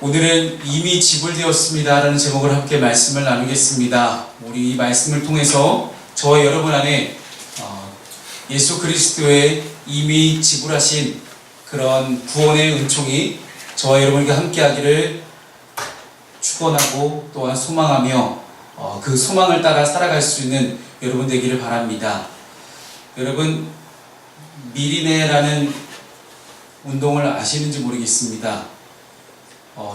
오늘은 이미 지불되었습니다 라는 제목으로 함께 말씀을 나누겠습니다. 우리 이 말씀을 통해서 저와 여러분 안에 예수 그리스도의 이미 지불하신 그런 구원의 은총이 저와 여러분과 함께 하기를 축원하고 또한 소망하며 그 소망을 따라 살아갈 수 있는 여러분 되기를 바랍니다. 여러분, 미리네라는 운동을 아시는지 모르겠습니다.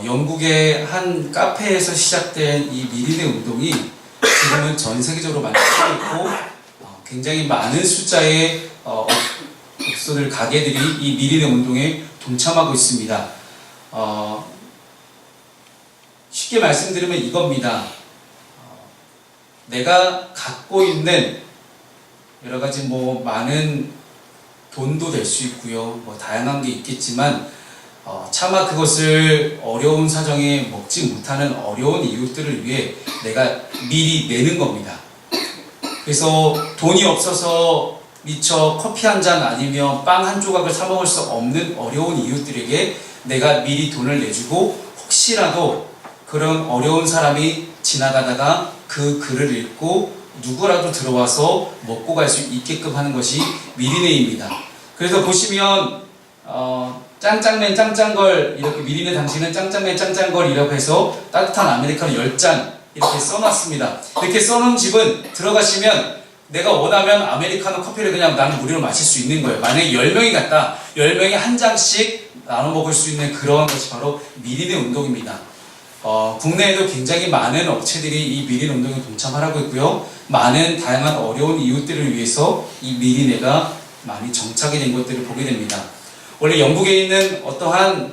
영국의 한 카페에서 시작된 이 미리네 운동이 지금은 전 세계적으로 많이 퍼져 있고 굉장히 많은 숫자의 업소들, 가게들이 이 미리네 운동에 동참하고 있습니다. 쉽게 말씀드리면 이겁니다. 내가 갖고 있는 여러 가지 많은 돈도 될 수 있고요. 다양한 게 있겠지만 차마 그것을 어려운 사정에 먹지 못하는 어려운 이웃들을 위해 내가 미리 내는 겁니다. 그래서 돈이 없어서 미처 커피 한 잔 아니면 빵 한 조각을 사 먹을 수 없는 어려운 이웃들에게 내가 미리 돈을 내주고 혹시라도 그런 어려운 사람이 지나가다가 그 글을 읽고 누구라도 들어와서 먹고 갈 수 있게끔 하는 것이 미리네입니다. 그래서 보시면 짱짱맨 짱짱걸, 이렇게 미리네 당신은 짱짱맨 짱짱걸이라고 해서 따뜻한 아메리카노 10잔 이렇게 써놨습니다. 이렇게 써놓은 집은 들어가시면 내가 원하면 아메리카노 커피를 그냥 나는 무료로 마실 수 있는 거예요. 만약에 10명이 갔다 10명이 한 잔씩 나눠 먹을 수 있는 그런 것이 바로 미리네 운동입니다. 국내에도 굉장히 많은 업체들이 이 미리네 운동에 동참하고 있고요. 많은 다양한 어려운 이웃들을 위해서 이 미리네가 많이 정착이 된 것들을 보게 됩니다. 원래 영국에 있는 어떠한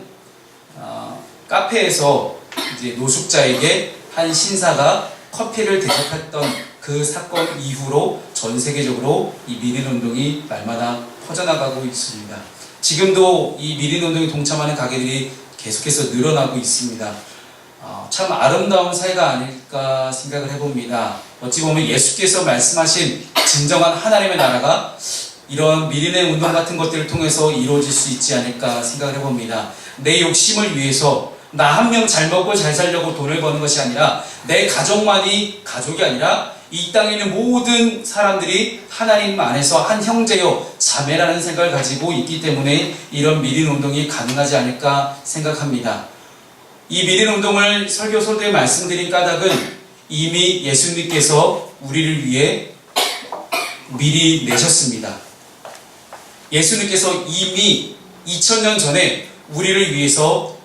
카페에서 이제 노숙자에게 한 신사가 커피를 대접했던 그 사건 이후로 전 세계적으로 이 미리네 운동이 날마다 퍼져나가고 있습니다. 지금도 이 미리네 운동에 동참하는 가게들이 계속해서 늘어나고 있습니다. 참 아름다운 사회가 아닐까 생각을 해봅니다. 어찌 보면 예수께서 말씀하신 진정한 하나님의 나라가 이런 미리네 운동 같은 것들을 통해서 이루어질 수 있지 않을까 생각을 해봅니다. 내 욕심을 위해서 나 한 명 잘 먹고 잘 살려고 돈을 버는 것이 아니라 내 가족만이 가족이 아니라 이 땅에 있는 모든 사람들이 하나님 안에서 한 형제요 자매라는 생각을 가지고 있기 때문에 이런 미리네 운동이 가능하지 않을까 생각합니다. 이 미리네 운동을 설교서도에 말씀드린 까닭은 이미 예수님께서 우리를 위해 미리 내셨습니다. 예수님께서 이미 2000년 전에 우리를 위해서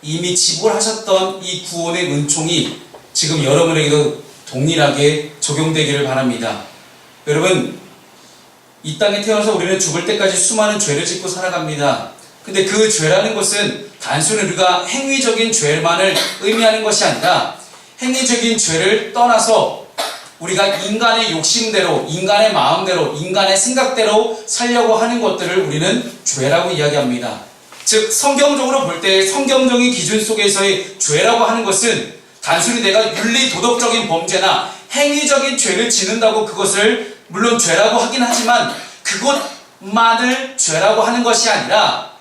이미 지불하셨던 이 구원의 은총이 지금 여러분에게도 동일하게 적용되기를 바랍니다. 여러분, 이 땅에 태어나서 우리는 죽을 때까지 수많은 죄를 짓고 살아갑니다. 근데 그 죄라는 것은 단순히 우리가 행위적인 죄만을 의미하는 것이 아니라 행위적인 죄를 떠나서 우리가 인간의 욕심대로, 인간의 마음대로, 인간의 생각대로 살려고 하는 것들을 우리는 죄라고 이야기합니다. 즉 성경적으로 볼 때 성경적인 기준 속에서의 죄라고 하는 것은 단순히 내가 윤리 도덕적인 범죄나 행위적인 죄를 짓는다고 그것을 물론 죄라고 하긴 하지만 그것만을 죄라고 하는 것이 아니라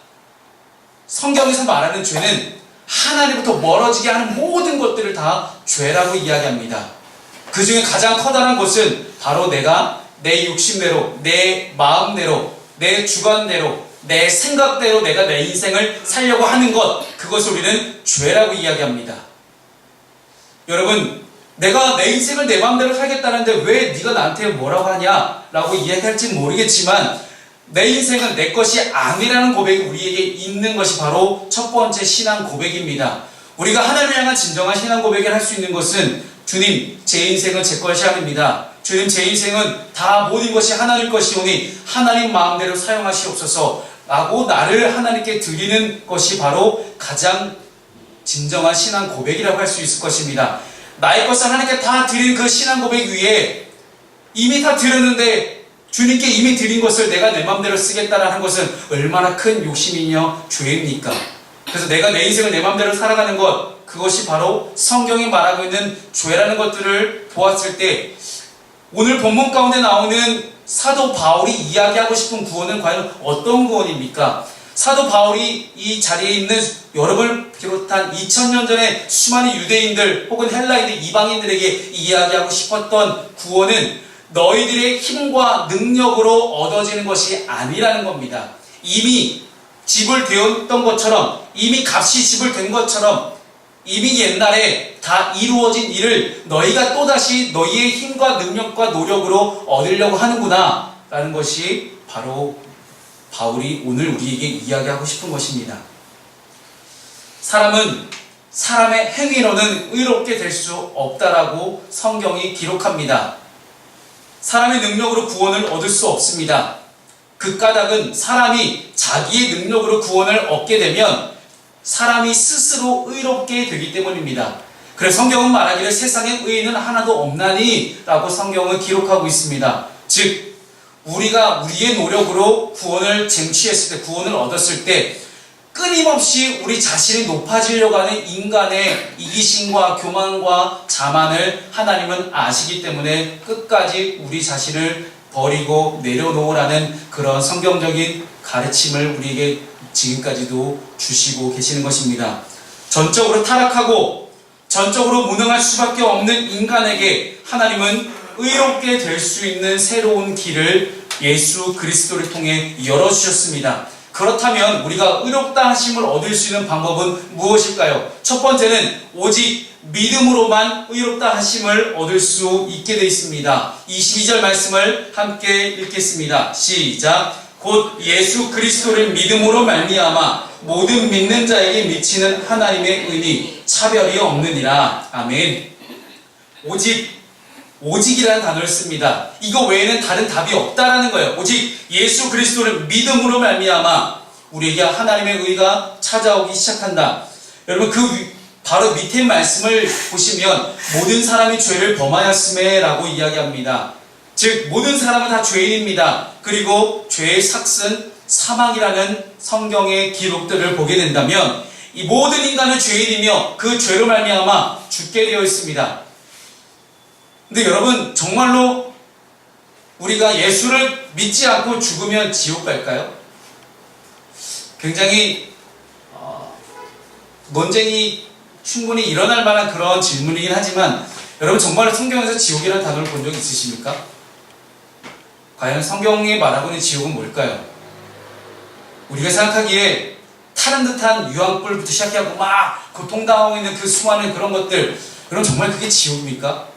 성경에서 말하는 죄는 하나님부터 멀어지게 하는 모든 것들을 다 죄라고 이야기합니다. 그 중에 가장 커다란 것은 바로 내가 내 욕심대로, 내 마음대로, 내 주관대로, 내 생각대로 내가 내 인생을 살려고 하는 것, 그것을 우리는 죄라고 이야기합니다. 여러분, 내가 내 인생을 내 마음대로 살겠다는데 왜 네가 나한테 뭐라고 하냐 라고 이야기할지 모르겠지만 내 인생은 내 것이 아니라는 고백이 우리에게 있는 것이 바로 첫 번째 신앙 고백입니다. 우리가 하나님을 향한 진정한 신앙 고백을 할 수 있는 것은 주님, 제 인생은 제 것이 아닙니다. 주님, 제 인생은 다 모든 것이 하나님 것이오니 하나님 마음대로 사용하시옵소서 라고 나를 하나님께 드리는 것이 바로 가장 진정한 신앙 고백이라고 할 수 있을 것입니다. 나의 것을 하나님께 다 드린 그 신앙 고백 위에 이미 다 드렸는데 주님께 이미 드린 것을 내가 내 마음대로 쓰겠다라는 것은 얼마나 큰 욕심이며 죄입니까? 그래서 내가 내 인생을 내 마음대로 살아가는 것, 그것이 바로 성경이 말하고 있는 죄라는 것들을 보았을 때 오늘 본문 가운데 나오는 사도 바울이 이야기하고 싶은 구원은 과연 어떤 구원입니까? 사도 바울이 이 자리에 있는 여러분을 못한 2000년 전에 수많은 유대인들 혹은 헬라인들 이방인들에게 이야기하고 싶었던 구원은 너희들의 힘과 능력으로 얻어지는 것이 아니라는 겁니다. 이미 지불되었던 것처럼, 이미 값이 지불된 것처럼, 이미 옛날에 다 이루어진 일을 너희가 또다시 너희의 힘과 능력과 노력으로 얻으려고 하는구나 라는 것이 바로 바울이 오늘 우리에게 이야기하고 싶은 것입니다. 사람은 사람의 행위로는 의롭게 될 수 없다라고 성경이 기록합니다. 사람의 능력으로 구원을 얻을 수 없습니다. 그 까닭은 사람이 자기의 능력으로 구원을 얻게 되면 사람이 스스로 의롭게 되기 때문입니다. 그래서 성경은 말하기를 세상에 의인은 하나도 없나니 라고 성경은 기록하고 있습니다. 즉 우리가 우리의 노력으로 구원을 쟁취했을 때, 구원을 얻었을 때 끊임없이 우리 자신이 높아지려고 하는 인간의 이기심과 교만과 자만을 하나님은 아시기 때문에 끝까지 우리 자신을 버리고 내려놓으라는 그런 성경적인 가르침을 우리에게 지금까지도 주시고 계시는 것입니다. 전적으로 타락하고 전적으로 무능할 수밖에 없는 인간에게 하나님은 의롭게 될 수 있는 새로운 길을 예수 그리스도를 통해 열어주셨습니다. 그렇다면 우리가 의롭다 하심을 얻을 수 있는 방법은 무엇일까요? 첫 번째는 오직 믿음으로만 의롭다 하심을 얻을 수 있게 되어 있습니다. 22절 말씀을 함께 읽겠습니다. 시작. 곧 예수 그리스도를 믿음으로 말미암아 모든 믿는 자에게 미치는 하나님의 은이 차별이 없느니라. 아멘. 오직이라는 단어를 씁니다. 이거 외에는 다른 답이 없다라는 거예요. 오직 예수 그리스도를 믿음으로 말미암아 우리에게 하나님의 의가 찾아오기 시작한다. 여러분 바로 밑에 말씀을 보시면 모든 사람이 죄를 범하였음에 라고 이야기합니다. 즉 모든 사람은 다 죄인입니다. 그리고 죄의 삭은 사망이라는 성경의 기록들을 보게 된다면 이 모든 인간은 죄인이며 그 죄로 말미암아 죽게 되어 있습니다. 근데 여러분 정말로 우리가 예수를 믿지 않고 죽으면 지옥 갈까요? 굉장히 논쟁이 충분히 일어날 만한 그런 질문이긴 하지만 여러분 정말로 성경에서 지옥이라는 단어를 본 적 있으십니까? 과연 성경이 말하고 있는 지옥은 뭘까요? 우리가 생각하기에 타는 듯한 유황불부터 시작해서 막 고통당하고 있는 그 수많은 그런 것들, 그럼 정말 그게 지옥입니까?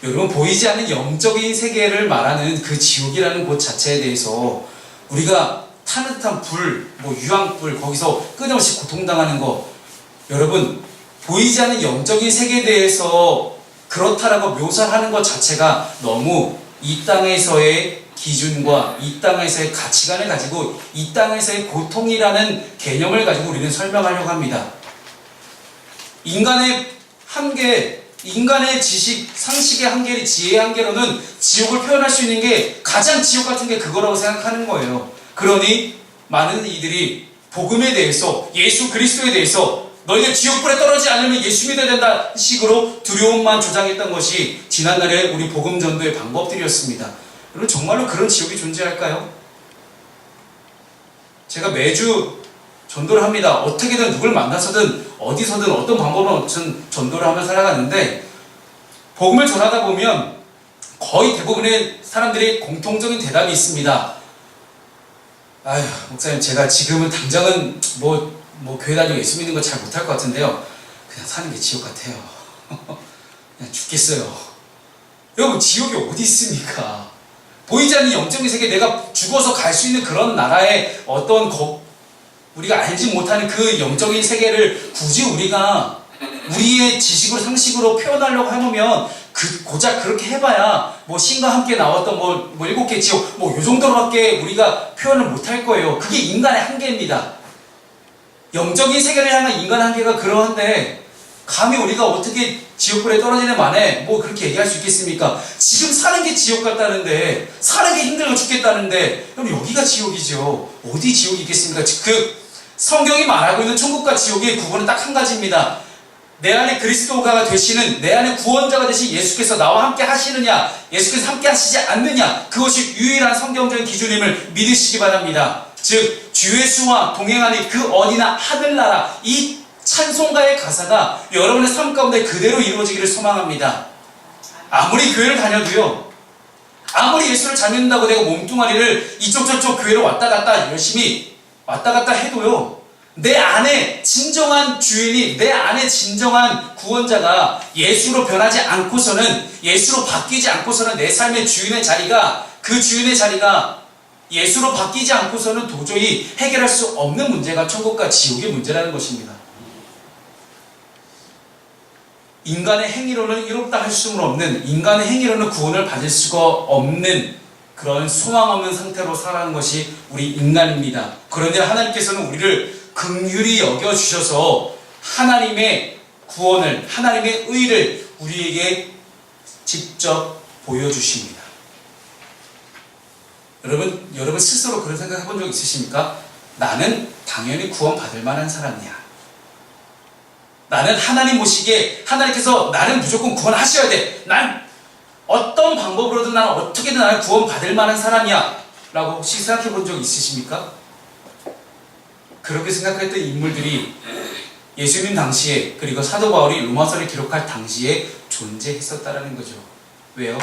여러분 보이지 않는 영적인 세계를 말하는 그 지옥이라는 곳 자체에 대해서 우리가 타는 듯한 불, 유황불, 거기서 끊임없이 고통당하는 거, 여러분 보이지 않는 영적인 세계에 대해서 그렇다라고 묘사하는 것 자체가 너무 이 땅에서의 기준과 이 땅에서의 가치관을 가지고 이 땅에서의 고통이라는 개념을 가지고 우리는 설명하려고 합니다. 인간의 한계, 인간의 지식, 상식의 한계, 지혜의 한계로는 지옥을 표현할 수 있는 게 가장 지옥 같은 게 그거라고 생각하는 거예요. 그러니 많은 이들이 복음에 대해서, 예수 그리스도에 대해서 너희가 지옥불에 떨어지지 않으면 예수 믿어야 된다 식으로 두려움만 조장했던 것이 지난날의 우리 복음 전도의 방법들이었습니다. 여러분 정말로 그런 지옥이 존재할까요? 제가 매주 전도를 합니다. 어떻게든 누굴 만나서든 어디서든 어떤 방법으로 전도를 하며 살아가는데 복음을 전하다 보면 거의 대부분의 사람들이 공통적인 대답이 있습니다. 아휴 목사님 제가 지금은 당장은 교회 다니고 예수 믿는 거 잘 못할 것 같은데요. 그냥 사는 게 지옥 같아요. 그냥 죽겠어요. 여러분 지옥이 어디 있습니까? 보이지 않는 영적인 세계, 내가 죽어서 갈 수 있는 그런 나라의 어떤 우리가 알지 못하는 그 영적인 세계를 굳이 우리가 우리의 지식으로 상식으로 표현하려고 해보면 고작 그렇게 해봐야 신과 함께 나왔던 7개 지옥 요 정도로밖에 우리가 표현을 못할 거예요. 그게 인간의 한계입니다. 영적인 세계를 향한 인간의 한계가 그러한데 감히 우리가 어떻게 지옥불에 떨어지는 만에 그렇게 얘기할 수 있겠습니까? 지금 사는 게 지옥 같다는데, 사는 게 힘들고 죽겠다는데, 그럼 여기가 지옥이죠. 어디 지옥이 있겠습니까? 성경이 말하고 있는 천국과 지옥의 구분은 딱 한 가지입니다. 내 안에 그리스도가 되시는, 내 안에 구원자가 되신 예수께서 나와 함께 하시느냐, 예수께서 함께 하시지 않느냐, 그것이 유일한 성경적인 기준임을 믿으시기 바랍니다. 즉 주 예수와 동행하니 그 어디나 하늘나라, 이 찬송가의 가사가 여러분의 삶 가운데 그대로 이루어지기를 소망합니다. 아무리 교회를 다녀도요, 아무리 예수를 잘 믿는다고 내가 몸뚱아리를 이쪽 저쪽 교회로 왔다 갔다 열심히 왔다 갔다 해도요, 내 안에 진정한 주인이, 내 안에 진정한 구원자가 예수로 변하지 않고서는, 예수로 바뀌지 않고서는 내 삶의 주인의 자리가, 그 주인의 자리가 예수로 바뀌지 않고서는 도저히 해결할 수 없는 문제가 천국과 지옥의 문제라는 것입니다. 인간의 행위로는 이롭다 할 수는 없는, 인간의 행위로는 구원을 받을 수가 없는 그런 소망 없는 상태로 살아가는 것이 우리 인간입니다. 그런데 하나님께서는 우리를 긍휼히 여겨주셔서 하나님의 구원을, 하나님의 의를 우리에게 직접 보여주십니다. 여러분 스스로 그런 생각 해본 적 있으십니까? 나는 당연히 구원받을 만한 사람이야. 나는 하나님 보시기에 하나님께서 나는 무조건 구원하셔야 돼. 난 어떤 방법으로든 나는 어떻게든 나는 구원받을 만한 사람이야. 라고 혹시 생각해 본 적 있으십니까? 그렇게 생각했던 인물들이 예수님 당시에, 그리고 사도 바울이 로마서를 기록할 당시에 존재했었다라는 거죠. 왜요?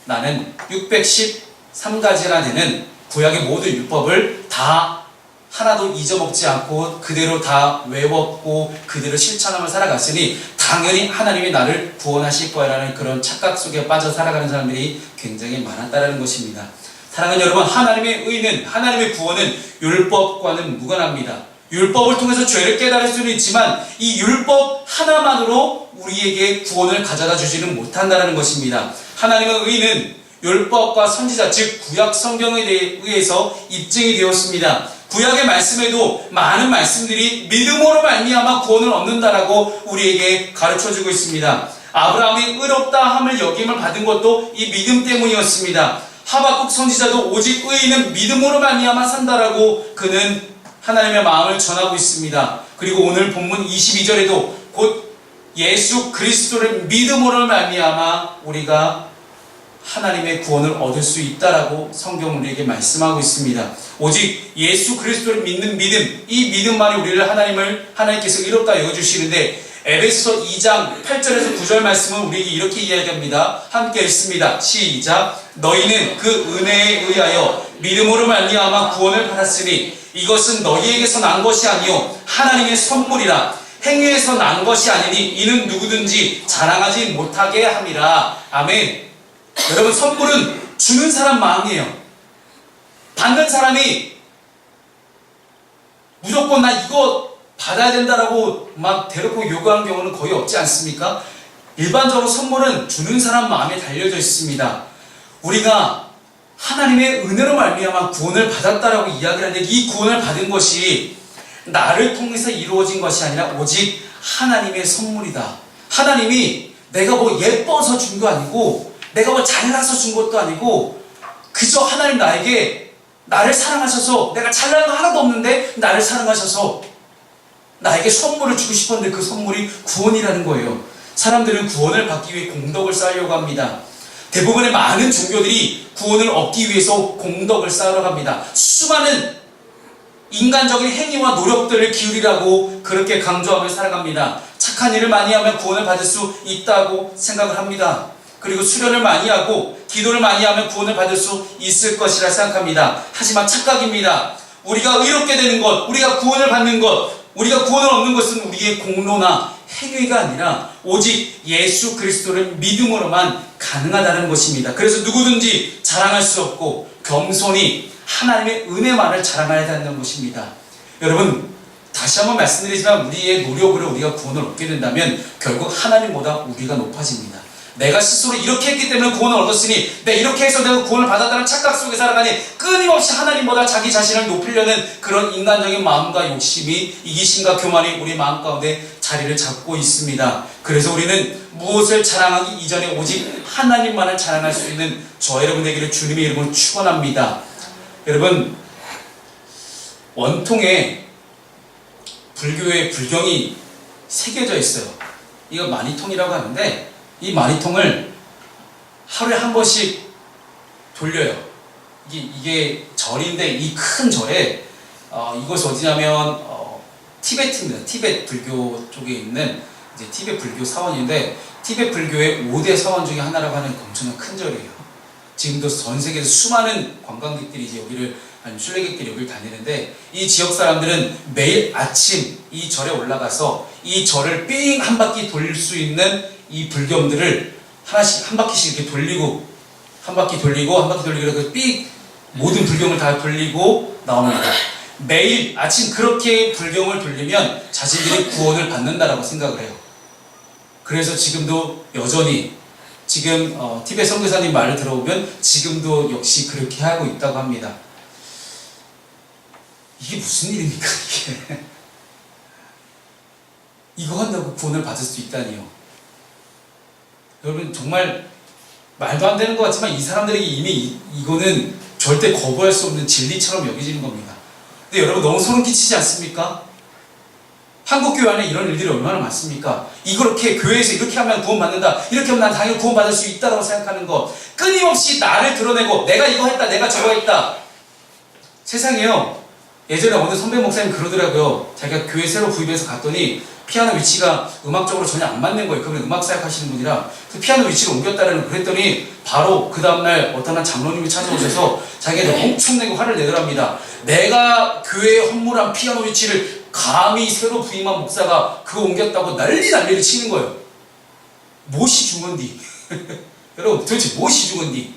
나는 613가지나 되는 구약의 모든 율법을 다 하나도 잊어먹지 않고 그대로 다 외웠고 그대로 실천하며 살아갔으니 당연히 하나님이 나를 구원하실 거라는 그런 착각 속에 빠져 살아가는 사람들이 굉장히 많았다는 것입니다. 사랑하는 여러분, 하나님의 의는, 하나님의 구원은 율법과는 무관합니다. 율법을 통해서 죄를 깨달을 수는 있지만 이 율법 하나만으로 우리에게 구원을 가져다 주지는 못한다는 것입니다. 하나님의 의는 율법과 선지자, 즉 구약 성경에 의해서 입증이 되었습니다. 구약의 말씀에도 많은 말씀들이 믿음으로 말미암아 구원을 얻는다라고 우리에게 가르쳐주고 있습니다. 아브라함이 의롭다함을 여김을 받은 것도 이 믿음 때문이었습니다. 하박국 선지자도 오직 의인은 믿음으로 말미암아 산다라고 그는 하나님의 마음을 전하고 있습니다. 그리고 오늘 본문 22절에도 곧 예수 그리스도를 믿음으로 말미암아 우리가 하나님의 구원을 얻을 수 있다라고 성경은 우리에게 말씀하고 있습니다. 오직 예수 그리스도를 믿는 믿음, 이 믿음만이 우리를 하나님께서 의롭다 여겨주시는데, 에베소서 2장 8절에서 9절 말씀은 우리에게 이렇게 이야기합니다. 함께 읽습니다. 시작. 너희는 그 은혜에 의하여 믿음으로 말미암아 구원을 받았으니 이것은 너희에게서 난 것이 아니요 하나님의 선물이라. 행위에서 난 것이 아니니 이는 누구든지 자랑하지 못하게 함이라. 아멘. 여러분, 선물은 주는 사람 마음이에요. 받는 사람이 무조건 나 이거 받아야 된다라고 막 대놓고 요구하는 경우는 거의 없지 않습니까? 일반적으로 선물은 주는 사람 마음에 달려져 있습니다. 우리가 하나님의 은혜로 말미암아 구원을 받았다라고 이야기를 하는데, 이 구원을 받은 것이 나를 통해서 이루어진 것이 아니라 오직 하나님의 선물이다. 하나님이 내가 뭐 예뻐서 준 거 아니고, 내가 뭐 잘나서 준 것도 아니고, 그저 하나님 나에게 나를 사랑하셔서, 내가 잘난 거 하나도 없는데 나를 사랑하셔서 나에게 선물을 주고 싶었는데 그 선물이 구원이라는 거예요. 사람들은 구원을 받기 위해 공덕을 쌓으려고 합니다. 대부분의 많은 종교들이 구원을 얻기 위해서 공덕을 쌓으러 갑니다. 수많은 인간적인 행위와 노력들을 기울이라고 그렇게 강조하며 살아갑니다. 착한 일을 많이 하면 구원을 받을 수 있다고 생각을 합니다. 그리고 수련을 많이 하고 기도를 많이 하면 구원을 받을 수 있을 것이라 생각합니다. 하지만 착각입니다. 우리가 의롭게 되는 것, 우리가 구원을 받는 것, 우리가 구원을 얻는 것은 우리의 공로나 행위가 아니라 오직 예수 그리스도를 믿음으로만 가능하다는 것입니다. 그래서 누구든지 자랑할 수 없고 겸손히 하나님의 은혜만을 자랑해야 한다는 것입니다. 여러분, 다시 한번 말씀드리지만 우리의 노력으로 우리가 구원을 얻게 된다면 결국 하나님보다 우리가 높아집니다. 내가 스스로 이렇게 했기 때문에 구원을 얻었으니, 내가 이렇게 해서 내가 구원을 받았다는 착각 속에 살아가니 끊임없이 하나님보다 자기 자신을 높이려는 그런 인간적인 마음과 욕심이, 이기심과 교만이 우리 마음 가운데 자리를 잡고 있습니다. 그래서 우리는 무엇을 자랑하기 이전에 오직 하나님만을 자랑할 수 있는 저 여러분 되기를 주님의 이름으로 축원합니다. 여러분, 원통에 불교의 불경이 새겨져 있어요. 이거 마니통이라고 하는데, 이 마니통을 하루에 한 번씩 돌려요. 이게 절인데 이 큰 절에 이것이 어디냐면 티베트입니다. 티베트 불교 쪽에 있는 이제 티베트 불교 사원인데, 티베트 불교의 5대 사원 중에 하나라고 하는 엄청난 큰 절이에요. 지금도 전 세계에서 수많은 관광객들이 이제 여기를, 아니면 순례객들이 여기를 다니는데, 이 지역 사람들은 매일 아침 이 절에 올라가서 이 절을 삥 한 바퀴 돌릴 수 있는 이 불경들을 하나씩 한 바퀴씩 이렇게 돌리고 한 바퀴 돌리고 이렇게 삥 모든 불경을 다 돌리고 나옵니다. 매일 아침 그렇게 불경을 돌리면 자신들이 구원을 받는다라고 생각을 해요. 그래서 지금도 여전히 지금 티베트 선교사님 말을 들어보면 지금도 역시 그렇게 하고 있다고 합니다. 이게 무슨 일입니까, 이게? 이거 한다고 구원을 받을 수 있다니요. 여러분, 정말 말도 안 되는 것 같지만 이 사람들에게 이미 이거는 절대 거부할 수 없는 진리처럼 여겨지는 겁니다. 근데 여러분, 너무 소름 끼치지 않습니까? 한국 교회 안에 이런 일들이 얼마나 많습니까? 이렇게 교회에서 이렇게 하면 구원받는다, 이렇게 하면 난 당연히 구원받을 수 있다고 생각하는 것, 끊임없이 나를 드러내고 내가 이거 했다, 내가 저거 했다. 세상에요, 예전에 어느 선배 목사님 그러더라고요. 자기가 교회 새로 구입해서 갔더니 피아노 위치가 음악적으로 전혀 안 맞는 거예요. 그러면 음악 사역 하시는 분이라 그 피아노 위치를 옮겼다는, 그랬더니 바로 그 다음날 어떤 한 장로님이 찾아오셔서 자기가 엄청나게 화를 내더랍니다. 내가 교회에 헌물한 피아노 위치를 감히 새로 부임한 목사가 그거 옮겼다고 난리를 치는 거예요. 무엇이 중헌디? 여러분, 도대체 무엇이 중헌디?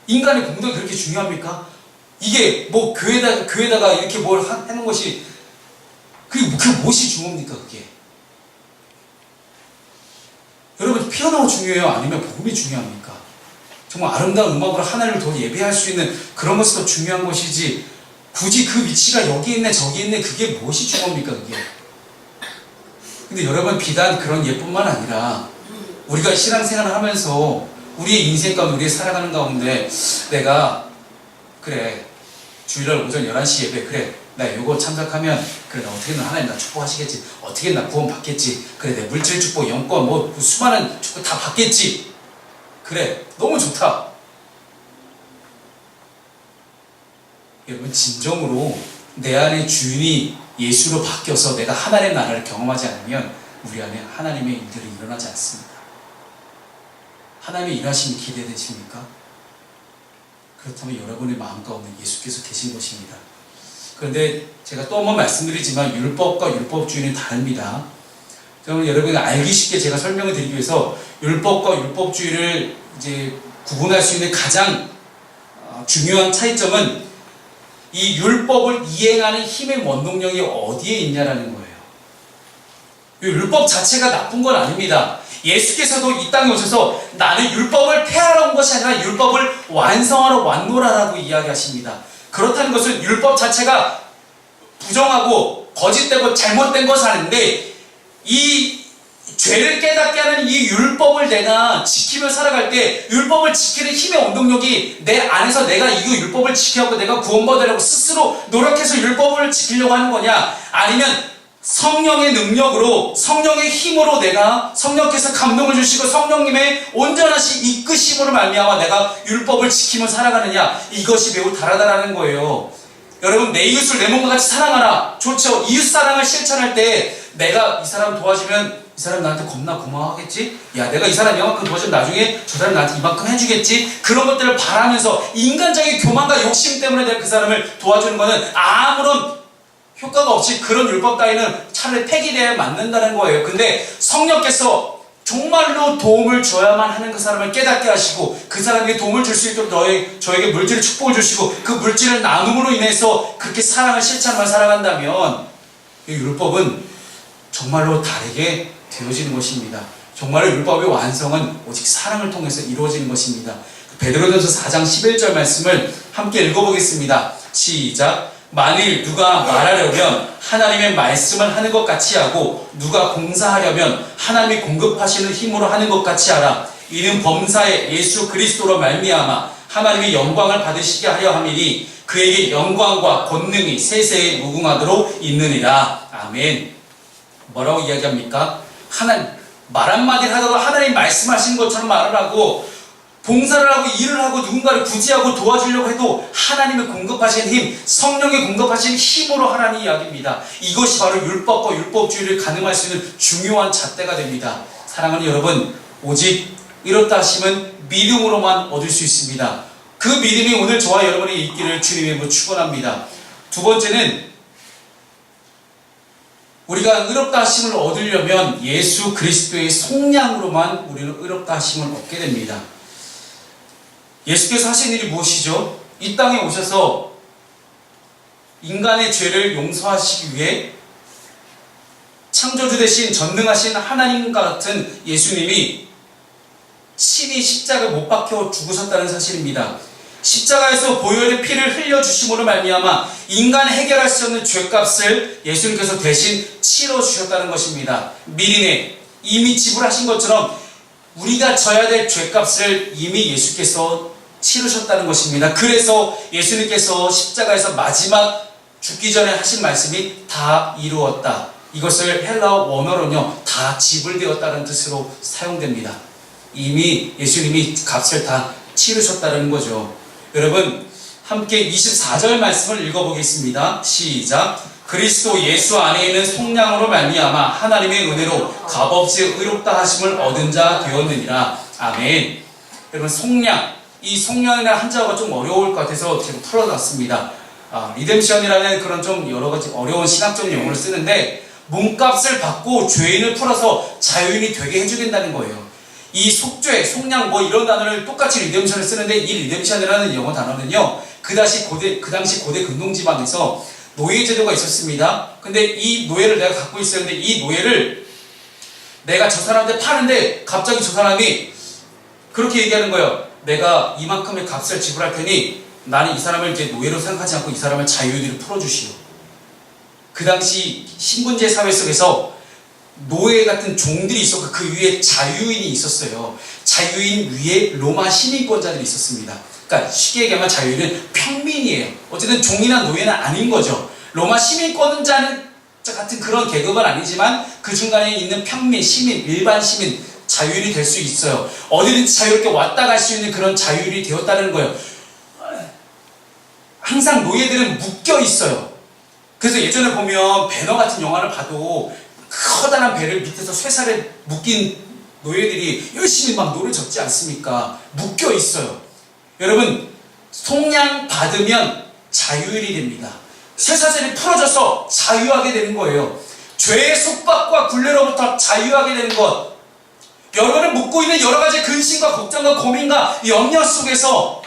인간의 공덕이 그렇게 중요합니까? 이게 뭐 교회다가 이렇게 뭘 하는 것이 그게 무엇이 중요합니까, 그게? 여러분, 피아노가 중요해요? 아니면 복음이 중요합니까? 정말 아름다운 음악으로 하나님을 더 예배할 수 있는 그런 것이 더 중요한 것이지, 굳이 그 위치가 여기 있네 저기 있네 그게 무엇이 중요합니까, 그게? 근데 여러분, 비단 그런 예뿐만 아니라 우리가 신앙생활을 하면서 우리의 인생 가운데, 우리의 살아가는 가운데 내가 그래, 주일날 오전 11시 예배, 그래 나 요거 참석하면 그래 나 어떻게든 하나님 나 축복하시겠지, 어떻게든 나 구원 받겠지, 그래 내 물질 축복, 영권 뭐 수많은 축복 다 받겠지, 그래 너무 좋다. 여러분, 진정으로 내 안에 주인이 예수로 바뀌어서 내가 하나님의 나라를 경험하지 않으면 우리 안에 하나님의 일들이 일어나지 않습니다. 하나님의 일하심이 기대되십니까? 그렇다면 여러분의 마음 가운데 예수께서 계신 것입니다. 그런데 제가 또 한 번 말씀드리지만 율법과 율법주의는 다릅니다. 여러분이 알기 쉽게 제가 설명을 드리기 위해서 율법과 율법주의를 이제 구분할 수 있는 가장 중요한 차이점은 이 율법을 이행하는 힘의 원동력이 어디에 있냐라는 거예요. 이 율법 자체가 나쁜 건 아닙니다. 예수께서도 이 땅에 오셔서 나는 율법을 폐하러 온 것이 아니라 율법을 완성하러 왔노라라고 이야기하십니다. 그렇다는 것은 율법 자체가 부정하고 거짓되고 잘못된 것은 아닌데, 이 죄를 깨닫게 하는 이 율법을 내가 지키며 살아갈 때 율법을 지키는 힘의 원동력이 내 안에서 내가 이 율법을 지키려고 내가 구원받으려고 스스로 노력해서 율법을 지키려고 하는 거냐, 아니면 성령의 능력으로, 성령의 힘으로 내가 성령께서 감동을 주시고 성령님의 온전하신 이끄심으로 말미암아 내가 율법을 지키며 살아가느냐, 이것이 매우 다르다라는 거예요. 여러분, 내 이웃을 내 몸과 같이 사랑하라, 좋죠. 이웃사랑을 실천할 때 내가 이 사람 도와주면 이 사람 나한테 겁나 고마워하겠지? 야, 내가 이 사람 이만큼 도와주면 나중에 저 사람 나한테 이만큼 해주겠지? 그런 것들을 바라면서 인간적인 교만과 욕심 때문에 내가 그 사람을 도와주는 것은 아무런 효과가 없이 그런 율법 따위는 차라리 폐기되어야 맞는다는 거예요. 근데 성령께서 정말로 도움을 줘야만 하는 그 사람을 깨닫게 하시고 그 사람에게 도움을 줄 수 있도록 저에게 물질을 축복을 주시고 그 물질을 나눔으로 인해서 그렇게 사랑을 실천만 살아간다면 이 율법은 정말로 다르게 되어지는 것입니다. 정말로 율법의 완성은 오직 사랑을 통해서 이루어지는 것입니다. 베드로전서 4장 11절 말씀을 함께 읽어보겠습니다. 시작. 만일 누가 말하려면 하나님의 말씀을 하는 것 같이 하고 누가 공사하려면 하나님이 공급하시는 힘으로 하는 것 같이 하라. 이는 범사에 예수 그리스도로 말미암아 하나님의 영광을 받으시게 하려 함이니 그에게 영광과 권능이 세세에 무궁하도록 있느니라. 아멘. 뭐라고 이야기합니까? 말 한마디를 하다가 하나님 말씀하신 것처럼 말을 하고 봉사를 하고 일을 하고 누군가를 구제하고 도와주려고 해도 하나님의 공급하신 힘, 성령의 공급하신 힘으로 하라는 이야기입니다. 이것이 바로 율법과 율법주의를 가늠할 수 있는 중요한 잣대가 됩니다. 사랑하는 여러분, 오직 의롭다 하심은 믿음으로만 얻을 수 있습니다. 그 믿음이 오늘 저와 여러분이 있기를 주님의 이름으로 축원합니다. 두 번째는 우리가 의롭다 하심을 얻으려면 예수 그리스도의 속량으로만 우리는 의롭다 하심을 얻게 됩니다. 예수께서 하신 일이 무엇이죠? 이 땅에 오셔서 인간의 죄를 용서하시기 위해 창조주 대신 전능하신 하나님과 같은 예수님이 친히 십자가에 못 박혀 죽으셨다는 사실입니다. 십자가에서 보혈의 피를 흘려주심으로 말미암아 인간이 해결할 수 없는 죄값을 예수님께서 대신 치러주셨다는 것입니다. 미리내 이미 지불하신 것처럼 우리가 져야 될 죄값을 이미 예수께서 치르셨다는 것입니다. 그래서 예수님께서 십자가에서 마지막 죽기 전에 하신 말씀이 다 이루었다. 이것을 헬라어 원어로는요, 다 지불되었다는 뜻으로 사용됩니다. 이미 예수님이 값을 다 치르셨다는 거죠. 여러분, 함께 24절 말씀을 읽어보겠습니다. 시작. 그리스도 예수 안에 있는 속량으로 말미암아 하나님의 은혜로 값없이 의롭다 하심을 얻은 자 되었느니라. 아멘. 여러분, 속량, 이 속량이라는 한자가 좀 어려울 것 같아서 제가 풀어놨습니다. 리뎀션이라는 그런 좀 여러 가지 어려운 신학적 용어를 쓰는데, 몸값을 받고 죄인을 풀어서 자유인이 되게 해주겠다는 거예요. 이 속죄, 속량 뭐 이런 단어를 똑같이 리뎀션을 쓰는데, 이 리뎀션이라는 영어 단어는요, 그 당시 고대 근동지방에서 노예제도가 있었습니다. 근데 이 노예를 내가 갖고 있었는데, 이 노예를 내가 저 사람한테 파는데 갑자기 저 사람이 그렇게 얘기하는 거예요. 내가 이만큼의 값을 지불할 테니 나는 이 사람을 이제 노예로 생각하지 않고 이 사람을 자유인으로 풀어주시오. 그 당시 신분제 사회 속에서 노예 같은 종들이 있었고 그 위에 자유인이 있었어요. 자유인 위에 로마 시민권자들이 있었습니다. 그러니까 쉽게 얘기하면 자유인은 평민이에요. 어쨌든 종이나 노예는 아닌 거죠. 로마 시민권자는 같은 그런 계급은 아니지만 그 중간에 있는 평민, 시민, 일반 시민, 자유인이 될 수 있어요. 어디든지 자유롭게 왔다 갈 수 있는 그런 자유인이 되었다는 거예요. 항상 노예들은 묶여 있어요. 그래서 예전에 보면 배너 같은 영화를 봐도 커다란 배를 밑에서 쇠살에 묶인 노예들이 열심히 막 노를 젓지 않습니까? 묶여 있어요. 여러분, 속량 받으면 자유인이 됩니다. 쇠사슬이 풀어져서 자유하게 되는 거예요. 죄의 속박과 굴레로부터 자유하게 되는 것. 여러분을 묶고 있는 여러 가지 근심과 걱정과 고민과 염려 속에서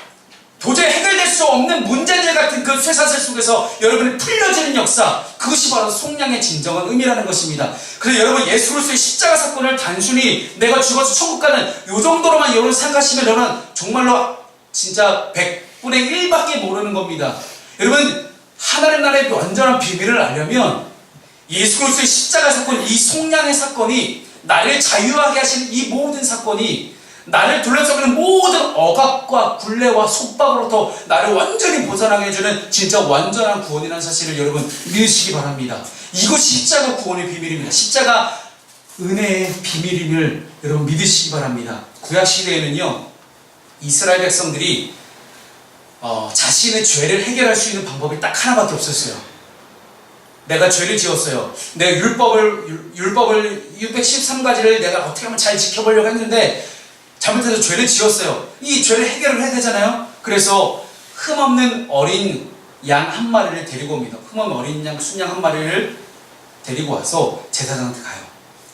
도저히 해결될 수 없는 문제들 같은 그 쇠사슬 속에서 여러분이 풀려지는 역사, 그것이 바로 속량의 진정한 의미라는 것입니다. 그래서 여러분, 예수 그리스도의 십자가 사건을 단순히 내가 죽어서 천국 가는 요 정도로만 여러분 생각하시면 여러분 정말로 진짜 100분의 1밖에 모르는 겁니다. 여러분, 하나님 나라의 완전한 비밀을 알려면 예수 그리스도의 십자가 사건, 이 속량의 사건이 나를 자유하게 하시는 이 모든 사건이 나를 둘러싸는 모든 억압과 굴레와 속박으로부터 나를 완전히 벗어나게 해주는 진짜 완전한 구원이라는 사실을 여러분 믿으시기 바랍니다. 이것이 십자가 구원의 비밀입니다. 십자가 은혜의 비밀임을 여러분 믿으시기 바랍니다. 구약시대에는요, 이스라엘 백성들이 자신의 죄를 해결할 수 있는 방법이 딱 하나밖에 없었어요. 내가 죄를 지었어요. 내가 율법을 613가지를 내가 어떻게 하면 잘 지켜보려고 했는데 잘못해서 죄를 지었어요. 이 죄를 해결을 해야 되잖아요. 그래서 흠없는 어린 양 한 마리를 데리고 옵니다. 흠없는 어린 양, 순양 한 마리를 데리고 와서 제사장한테 가요.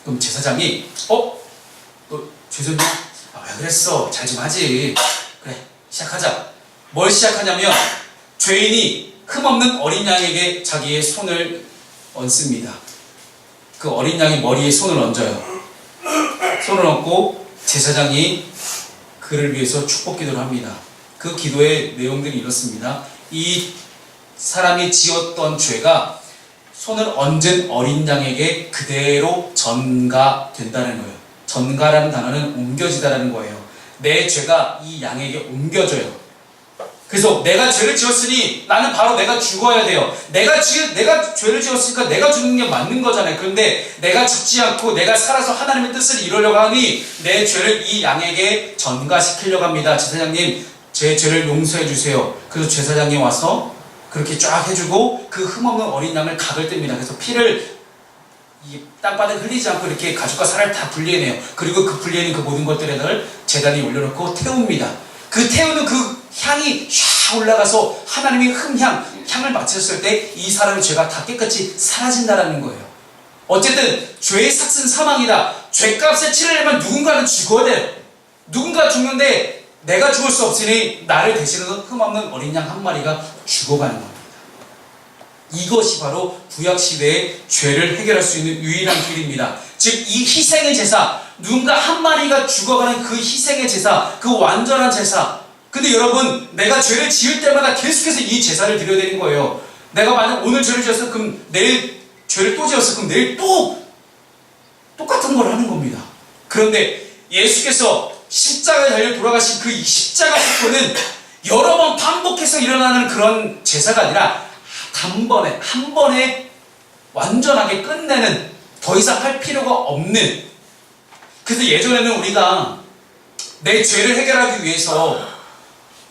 그럼 제사장이 너 죄 졌냐? 왜 그랬어? 잘 좀 하지. 그래, 시작하자. 뭘 시작하냐면 죄인이 흠없는 어린 양에게 자기의 손을 얹습니다. 그 어린 양이 머리에 손을 얹어요. 손을 얹고 제사장이 그를 위해서 축복 기도를 합니다. 그 기도의 내용들이 이렇습니다. 이 사람이 지었던 죄가 손을 얹은 어린 양에게 그대로 전가된다는 거예요. 전가라는 단어는 옮겨지다라는 거예요. 내 죄가 이 양에게 옮겨져요. 그래서 내가 죄를 지었으니 나는 바로 내가 죽어야 돼요. 내가 죄를 지었으니까 내가 죽는 게 맞는 거잖아요. 그런데 내가 죽지 않고 내가 살아서 하나님의 뜻을 이루려고 하니 내 죄를 이 양에게 전가시키려고 합니다. 제사장님, 제 죄를 용서해 주세요. 그래서 제사장이 와서 그렇게 쫙 해주고 그 흠없는 어린 양을 각을 뗍니다. 그래서 피를 이 땅바닥에 흘리지 않고 이렇게 가죽과 살을 다 분리해내요. 그리고 그 분리해낸 그 모든 것들을 제단에 올려놓고 태웁니다. 그 태우는 그 향이 쫙 올라가서 하나님의 향을 맡으셨을 때 이 사람의 죄가 다 깨끗이 사라진다라는 거예요. 어쨌든 죄의 삭은 사망이다. 죄값을 치르려면 누군가는 죽어야 돼요. 누군가 죽는데 내가 죽을 수 없으니 나를 대신해서 흠없는 어린 양 한 마리가 죽어가는 겁니다. 이것이 바로 구약시대의 죄를 해결할 수 있는 유일한 길입니다. 즉 이 희생의 제사, 누군가 한 마리가 죽어가는 그 희생의 제사, 그 완전한 제사. 근데 여러분, 내가 죄를 지을 때마다 계속해서 이 제사를 드려야 되는 거예요. 내가 만약 오늘 죄를 지었어, 그럼 내일 죄를 또 지었어, 그럼 내일 또 똑같은 걸 하는 겁니다. 그런데 예수께서 십자가에 달려 돌아가신 그 십자가 사건은 여러 번 반복해서 일어나는 그런 제사가 아니라 단번에, 한 번에 완전하게 끝내는, 더 이상 할 필요가 없는. 그래서 예전에는 우리가 내 죄를 해결하기 위해서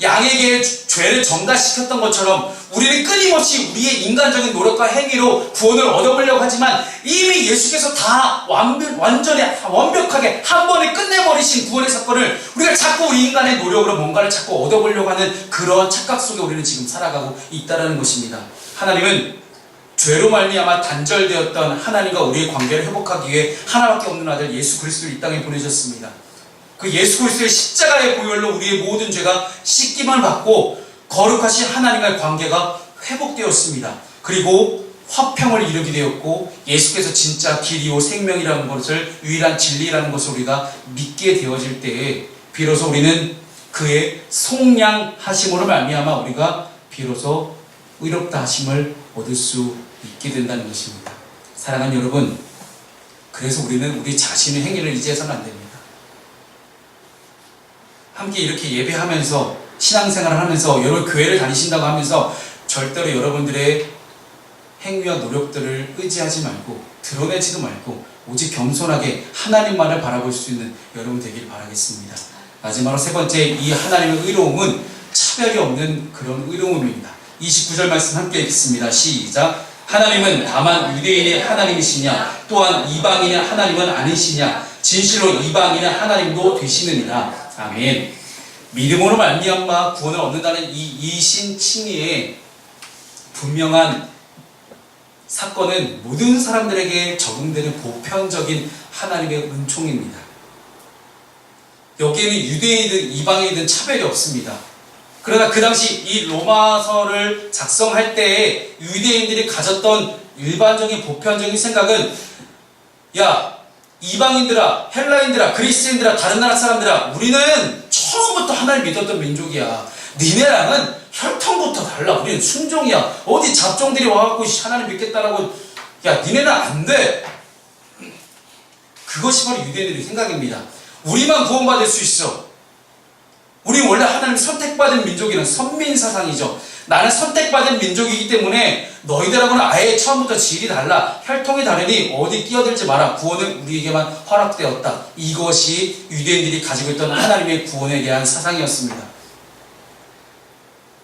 양에게 죄를 전가시켰던 것처럼 우리는 끊임없이 우리의 인간적인 노력과 행위로 구원을 얻어보려고 하지만 이미 예수께서 다 완벽하게 한 번에 끝내버리신 구원의 사건을 우리가 자꾸 우리 인간의 노력으로 뭔가를 자꾸 얻어보려고 하는 그런 착각 속에 우리는 지금 살아가고 있다는 것입니다. 하나님은 죄로 말미암아 단절되었던 하나님과 우리의 관계를 회복하기 위해 하나밖에 없는 아들 예수 그리스도를 이 땅에 보내셨습니다. 그 예수 그리스도의 십자가의 보혈로 우리의 모든 죄가 씻김을 받고 거룩하신 하나님과의 관계가 회복되었습니다. 그리고 화평을 이루게 되었고 예수께서 진짜 길이요 생명이라는 것을, 유일한 진리라는 것을 우리가 믿게 되어질 때에 비로소 우리는 그의 속량하심으로 말미암아 우리가 비로소 의롭다 하심을 얻을 수 있게 된다는 것입니다. 사랑하는 여러분, 그래서 우리는 우리 자신의 행위를 이제서는 안 됩니다. 함께 이렇게 예배하면서 신앙생활을 하면서 여러분 교회를 다니신다고 하면서 절대로 여러분들의 행위와 노력들을 의지하지 말고 드러내지도 말고 오직 겸손하게 하나님만을 바라볼 수 있는 여러분 되길 바라겠습니다. 마지막으로 세 번째, 이 하나님의 의로움은 차별이 없는 그런 의로움입니다. 29절 말씀 함께 읽겠습니다. 시작. 하나님은 다만 유대인의 하나님이시냐 또한 이방인의 하나님은 아니시냐 진실로 이방인의 하나님도 되시느니라. 아멘. 믿음으로 말미암아 구원을 얻는다는 이 이신칭의의 분명한 사건은 모든 사람들에게 적용되는 보편적인 하나님의 은총입니다. 여기에는 유대인이든 이방인이든 차별이 없습니다. 그러나 그 당시 이 로마서를 작성할 때에 유대인들이 가졌던 일반적인 보편적인 생각은, 야, 이방인들아, 헬라인들아, 그리스인들아, 다른 나라 사람들아, 우리는 처음부터 하나님 믿었던 민족이야. 니네랑은 혈통부터 달라. 우리는 순종이야. 어디 잡종들이 와갖고 하나님 믿겠다라고, 야, 니네는 안 돼. 그것이 바로 유대인들의 생각입니다. 우리만 구원받을 수 있어. 우리 원래 하나님 선택받은 민족이란 선민사상이죠. 나는 선택받은 민족이기 때문에 너희들하고는 아예 처음부터 질이 달라. 혈통이 다르니 어디 끼어들지 마라. 구원은 우리에게만 허락되었다. 이것이 유대인들이 가지고 있던 하나님의 구원에 대한 사상이었습니다.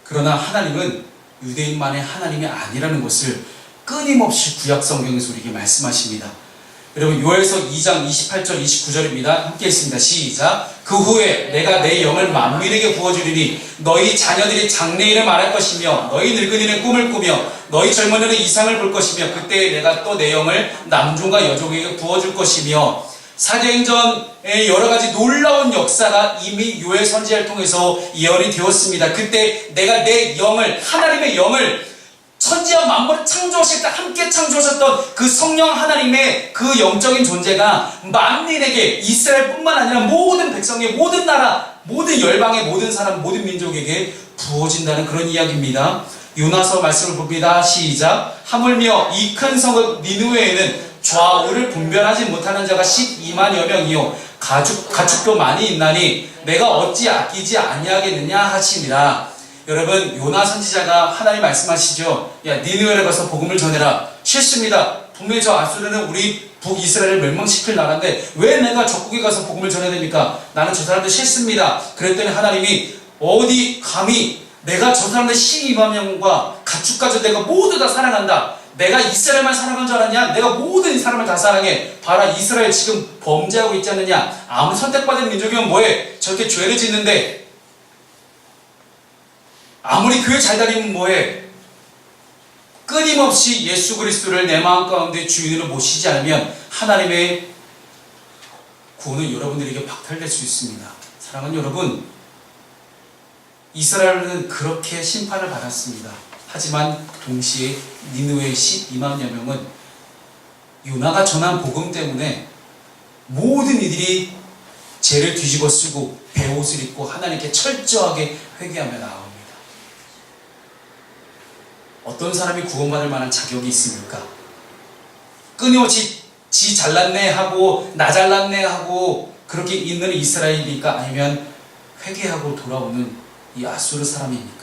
그러나 하나님은 유대인만의 하나님이 아니라는 것을 끊임없이 구약성경에서 우리에게 말씀하십니다. 여러분, 요엘서 2장 28절 29절입니다. 함께 읽습니다. 시작. 그 후에 내가 내 영을 만민에게 부어주리니 너희 자녀들이 장래일을 말할 것이며 너희 늙은이는 꿈을 꾸며 너희 젊은이는 이상을 볼 것이며 그때 내가 또 내 영을 남종과 여종에게 부어줄 것이며. 사도행전의 여러 가지 놀라운 역사가 이미 요엘 선지자를 통해서 예언이 되었습니다. 그때 내가 내 영을, 하나님의 영을, 천지와 만물을 창조하실 때 함께 창조하셨던 그 성령 하나님의 그 영적인 존재가 만민에게, 이스라엘뿐만 아니라 모든 백성의, 모든 나라, 모든 열방의 모든 사람, 모든 민족에게 부어진다는 그런 이야기입니다. 요나서 말씀을 봅니다. 시작. 하물며 이 큰 성읍 니느웨에는 좌우를 분별하지 못하는 자가 12만여 명이요 가축도 많이 있나니 내가 어찌 아끼지 아니하겠느냐 하시니라. 여러분, 요나 선지자가 하나님 말씀하시죠. 야, 니느웨에 가서 복음을 전해라. 싫습니다. 분명히 저 아수르는 우리 북이스라엘을 멸망시킬 나라인데 왜 내가 적국에 가서 복음을 전해야 됩니까? 나는 저 사람들 싫습니다. 그랬더니 하나님이 어디 감히 내가 저 사람들 12만 명과 가축까지 내가 모두 다 사랑한다. 내가 이스라엘만 사랑한 줄 알았냐? 내가 모든 사람을 다 사랑해. 봐라, 이스라엘 지금 범죄하고 있지 않느냐? 아무리 선택받은 민족이면 뭐해? 저렇게 죄를 짓는데 아무리 교회 잘 다니면 뭐해? 끊임없이 예수 그리스도를 내 마음 가운데 주인으로 모시지 않으면 하나님의 구원은 여러분들에게 박탈될 수 있습니다. 사랑하는 여러분, 이스라엘은 그렇게 심판을 받았습니다. 하지만 동시에 니느웨의 12만여 명은 요나가 전한 복음 때문에 모든 이들이 죄를 뒤집어 쓰고 베옷을 입고 하나님께 철저하게 회개하며 나아옵니다. 어떤 사람이 구원받을 만한 자격이 있습니까? 끊임없이 지 잘났네 하고 나 잘났네 하고 그렇게 있는 이스라엘입니까? 아니면 회개하고 돌아오는 이 아수르 사람입니까?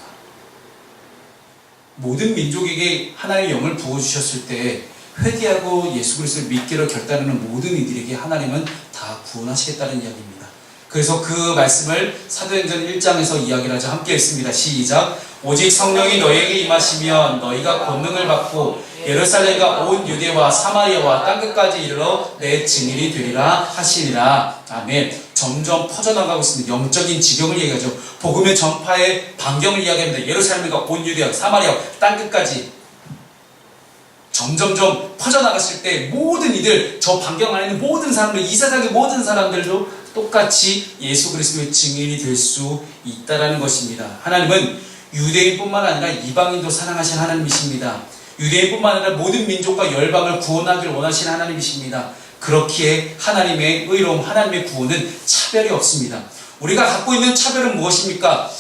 모든 민족에게 하나님의 영을 부어주셨을 때 회개하고 예수 그리스도를 믿기로 결단하는 모든 이들에게 하나님은 다 구원하시겠다는 이야기입니다. 그래서 그 말씀을 사도행전 1장에서 이야기를 하자. 함께 읽습니다. 시작. 오직 성령이 너희에게 임하시면 너희가 권능을 받고 예루살렘과 온 유대와 사마리아와 땅끝까지 이르러 내 증인이 되리라 하시니라. 아멘. 점점 퍼져나가고 있습니다. 영적인 지경을 얘기하죠. 복음의 전파의 반경을 이야기합니다. 예루살렘과 온 유대와 사마리아 땅끝까지 점점점 퍼져나갔을 때 모든 이들, 저 반경 안에 있는 모든 사람들, 이 세상의 모든 사람들도 똑같이 예수 그리스도의 증인이 될 수 있다라는 것입니다. 하나님은 유대인뿐만 아니라 이방인도 사랑하신 하나님이십니다. 유대인뿐만 아니라 모든 민족과 열방을 구원하길 원하시는 하나님이십니다. 그렇기에 하나님의 의로움, 하나님의 구원은 차별이 없습니다. 우리가 갖고 있는 차별은 무엇입니까?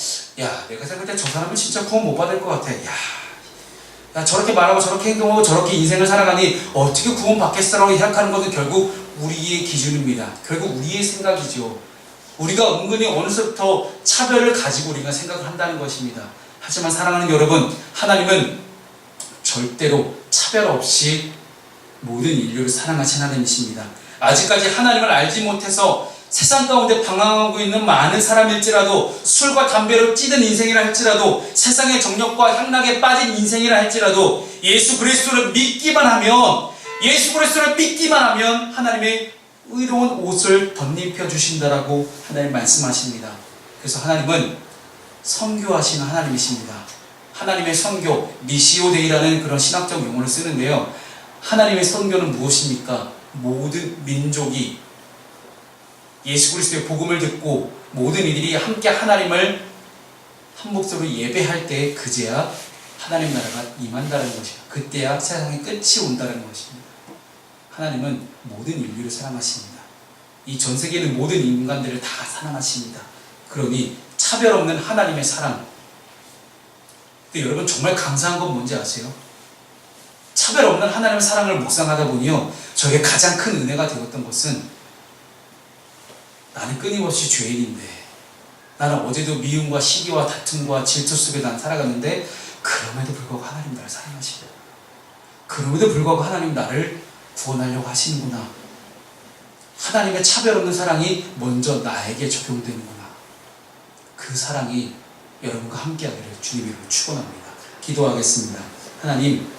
야, 내가 생각할 때 저 사람은 진짜 구원 못 받을 것 같아. 야, 저렇게 말하고 저렇게 행동하고 저렇게 인생을 살아가니 어떻게 구원 받겠어라고 생각하는 것은 결국 우리의 기준입니다. 결국 우리의 생각이죠. 우리가 은근히 어느새부터 차별을 가지고 우리가 생각을 한다는 것입니다. 하지만 사랑하는 여러분, 하나님은 절대로 차별 없이 모든 인류를 사랑하신 하나님이십니다. 아직까지 하나님을 알지 못해서 세상 가운데 방황하고 있는 많은 사람일지라도, 술과 담배로 찌든 인생이라 할지라도, 세상의 정력과 향락에 빠진 인생이라 할지라도 예수 그리스도를 믿기만 하면, 예수 그리스도를 믿기만 하면 하나님의 의로운 옷을 덧입혀 주신다라고 하나님 말씀하십니다. 그래서 하나님은 선교하시는 하나님이십니다. 하나님의 선교, 미시오데이라는 그런 신학적 용어를 쓰는데요. 하나님의 선교는 무엇입니까? 모든 민족이 예수 그리스도의 복음을 듣고 모든 이들이 함께 하나님을 한 목소리로 예배할 때 그제야 하나님 나라가 임한다는 것이다. 그때야 세상의 끝이 온다는 것입니다. 하나님은 모든 인류를 사랑하십니다. 이 전 세계에 있는 모든 인간들을 다 사랑하십니다. 그러니 차별 없는 하나님의 사랑. 근데 여러분 정말 감사한 건 뭔지 아세요? 차별 없는 하나님의 사랑을 묵상하다 보니요, 저에게 가장 큰 은혜가 되었던 것은, 나는 끊임없이 죄인인데, 나는 어제도 미움과 시기와 다툼과 질투 속에 난 살아갔는데, 그럼에도 불구하고 하나님 나를 사랑하시고, 그럼에도 불구하고 하나님 나를 구원하려고 하시는구나. 하나님의 차별 없는 사랑이 먼저 나에게 적용되는구나. 그 사랑이 여러분과 함께하기를 주님 이름으로 축원합니다. 기도하겠습니다. 하나님,